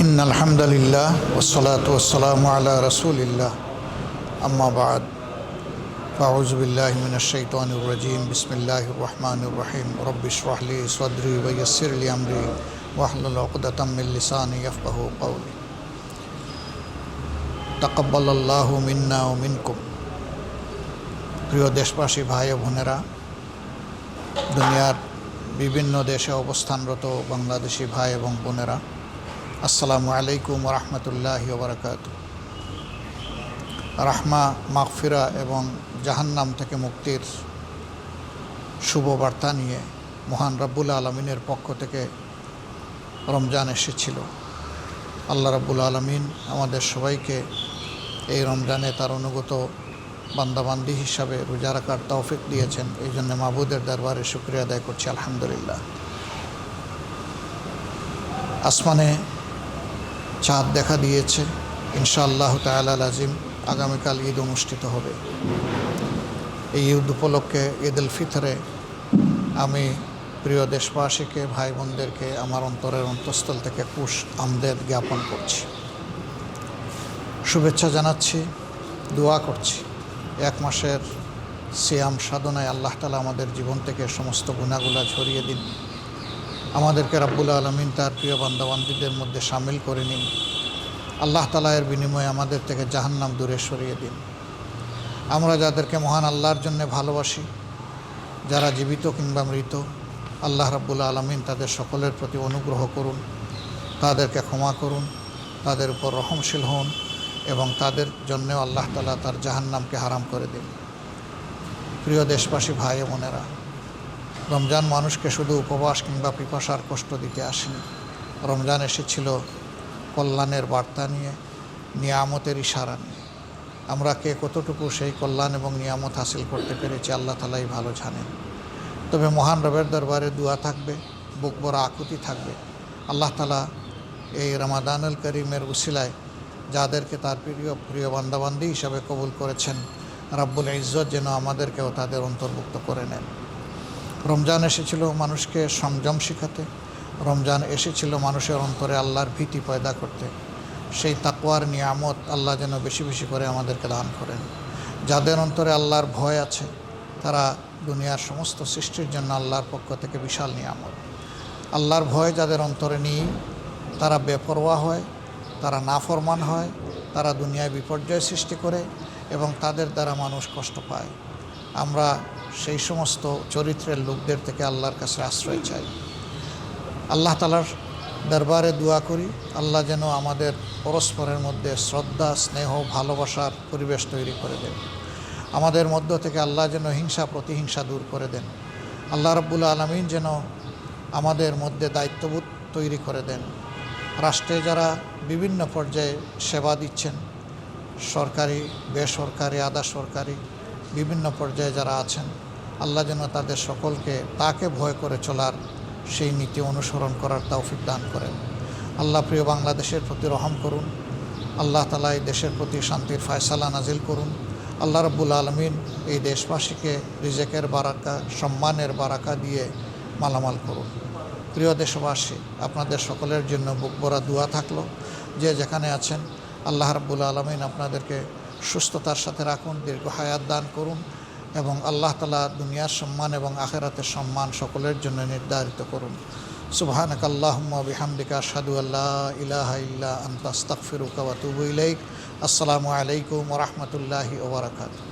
إن الحمد لله والصلاة والسلام على رسول الله أما بعد فأعوذ بالله من الشيطان الرجيم بسم الله الرحمن الرحيم رب اشرح لي صدري ويسر لي أمري واحلل عقدة من لساني يفقهوا قولي تقبل الله منا ومنكم প্রিয় দেশবাসী ভাই ও বোনেরা, দুনিয়ার বিভিন্ন দেশে অবস্থানরত বাংলাদেশি ভাই এবং বোনেরা, আসসালামু আলাইকুম ওয়া রাহমাতুল্লাহি ওয়া বারাকাতুহু। রাহমা, মাগফিরা এবং জাহান্নাম থেকে মুক্তির শুভ বার্তা নিয়ে মহান রব্বুল আলমিনের পক্ষ থেকে রমজান এসেছিল। আল্লাহ রব্বুল আলমিন আমাদের সবাইকে এই রমজানে তার অনুগত বান্দাবান্দি হিসাবে রোজা রাখার তৌফিক দিয়েছেন। এই জন্য মাবুদের দরবারে শুকরিয়া আদায় করছি, আলহামদুলিল্লাহ। আসমানে চাঁদ দেখা দিয়েছে, ইনশাআল্লাহ তাআলা আজিম আগামীকাল ঈদ অনুষ্ঠিত হবে। এই ঈদ উপলক্ষে ঈদ উল ফিতরে আমি প্রিয় দেশবাসীকে, ভাই বোনদেরকে আমার অন্তরের অন্তঃস্থল থেকে খুশ আমদেদ জ্ঞাপন করছি, শুভেচ্ছা জানাচ্ছি, দোয়া করছি। এক মাসের সিয়াম সাধনায় আল্লাহ তাআলা আমাদের জীবন থেকে সমস্ত গুনাহগুলো ঝরিয়ে দিন। আমাদেরকে রব্বুল আলামিন তার প্রিয় বান্দাবান্দীদের মধ্যে শামিল করে নিন। আল্লাহ তাআলা এর বিনিময়ে আমাদের থেকে জাহান্নাম দূরে সরিয়ে দিন। আমরা যাদেরকে মহান আল্লাহর জন্য ভালোবাসি, যারা জীবিত কিংবা মৃত, আল্লাহ রব্বুল আলামিন তাদের সকলের প্রতি অনুগ্রহ করুন, তাদেরকে ক্ষমা করুন, তাদের উপর রহমশীল হন এবং তাদের জন্যেও আল্লাহ তাআলা তার জাহান্নামকে হারাম করে দিন। প্রিয় দেশবাসী ভাই ও বোনেরা, রমজান মানুষকে শুধু উপবাস কিংবা পিপাসার কষ্ট দিতে আসেনি। রমজান এসেছিল কল্যাণের বার্তা নিয়ে, নিয়ামতের ইশারা নিয়ে। আমরা কে কতটুকু সেই কল্যাণ এবং নিয়ামত হাসিল করতে পেরেছি আল্লাহ তাআলাই ভালো জানেন। তবে মহান রবের দরবারে দোয়া থাকবে, বুক ভরা আকুতি থাকবে। আল্লাহ তাআলা এই রমাদানুল করিমের উসিলায় যাদেরকে তার প্রিয় বান্দাবান্দি হিসাবে কবুল করেছেন, রব্বুল ইজ্জত যেন আমাদেরকেও তাদের অন্তর্ভুক্ত করে নেন। রমজান এসেছিল মানুষকে সংযম শেখাতে, রমজান এসেছিল মানুষের অন্তরে আল্লাহর ভীতি পয়দা করতে। সেই তাকওয়ার নিয়ামত আল্লাহ যেন বেশি বেশি করে আমাদেরকে দান করেন। যাদের অন্তরে আল্লাহর ভয় আছে, তারা দুনিয়ার সমস্ত সৃষ্টির জন্য আল্লাহর পক্ষ থেকে বিশাল নিয়ামত। আল্লাহর ভয় যাদের অন্তরে নেই, তারা বেপরোয়া হয়, তারা নাফরমান হয়, তারা দুনিয়ায় বিপর্যয় সৃষ্টি করে এবং তাদের দ্বারা মানুষ কষ্ট পায়। আমরা সেই সমস্ত চরিত্রের লোকদের থেকে আল্লাহর কাছে আশ্রয় চাই। আল্লাহ তাআলার দরবারে দোয়া করি, আল্লাহ যেন আমাদের পরস্পরের মধ্যে শ্রদ্ধা, স্নেহ, ভালোবাসার পরিবেশ তৈরি করে দেন। আমাদের মধ্য থেকে আল্লাহ যেন হিংসা প্রতিহিংসা দূর করে দেন। আল্লাহ রাব্বুল আলামিন যেন আমাদের মধ্যে দায়িত্ববোধ তৈরি করে দেন। রাষ্ট্রে যারা বিভিন্ন পর্যায়ে সেবা দিচ্ছেন, সরকারি, বেসরকারি, আধা সরকারি বিভিন্ন পর্যায়ে যারা আছেন, আল্লাহ যেন তাদের সকলকে তাকে ভয় করে চলার সেই নীতি অনুসরণ করার তৌফিক দান করেন। আল্লাহ প্রিয় বাংলাদেশের প্রতি রহম করুন। আল্লাহ তাআলা এই দেশের প্রতি শান্তির ফয়সালা নাজিল করুন। আল্লাহ রাব্বুল আলামিন এই দেশবাসীকে রিজেকের বারাকা, সম্মানের বারাকা দিয়ে মালামাল করুন। প্রিয় দেশবাসী, আপনাদের সকলের জন্য বুক ভরা দোয়া থাকলো। যে যেখানে আছেন, আল্লাহ রাব্বুল আলামিন আপনাদেরকে সুস্থতার সাথে রাখুন, দীর্ঘ হায়াত দান করুন এবং আল্লাহ তাআলা দুনিয়ার সম্মান এবং আখিরাতের সম্মান সকলের জন্য নির্ধারিত করুন। সুবহানাকাল্লাহুম্মা ওয়া বিহামদিকা আশহাদু আল্লা ইলাহা ইল্লা আনতা আস্তাগফিরুকা ওয়া আতুবু ইলাইক। আসসালামু আলাইকুম ওয়া রাহমাতুল্লাহি ওয়া বারাকাতুহু।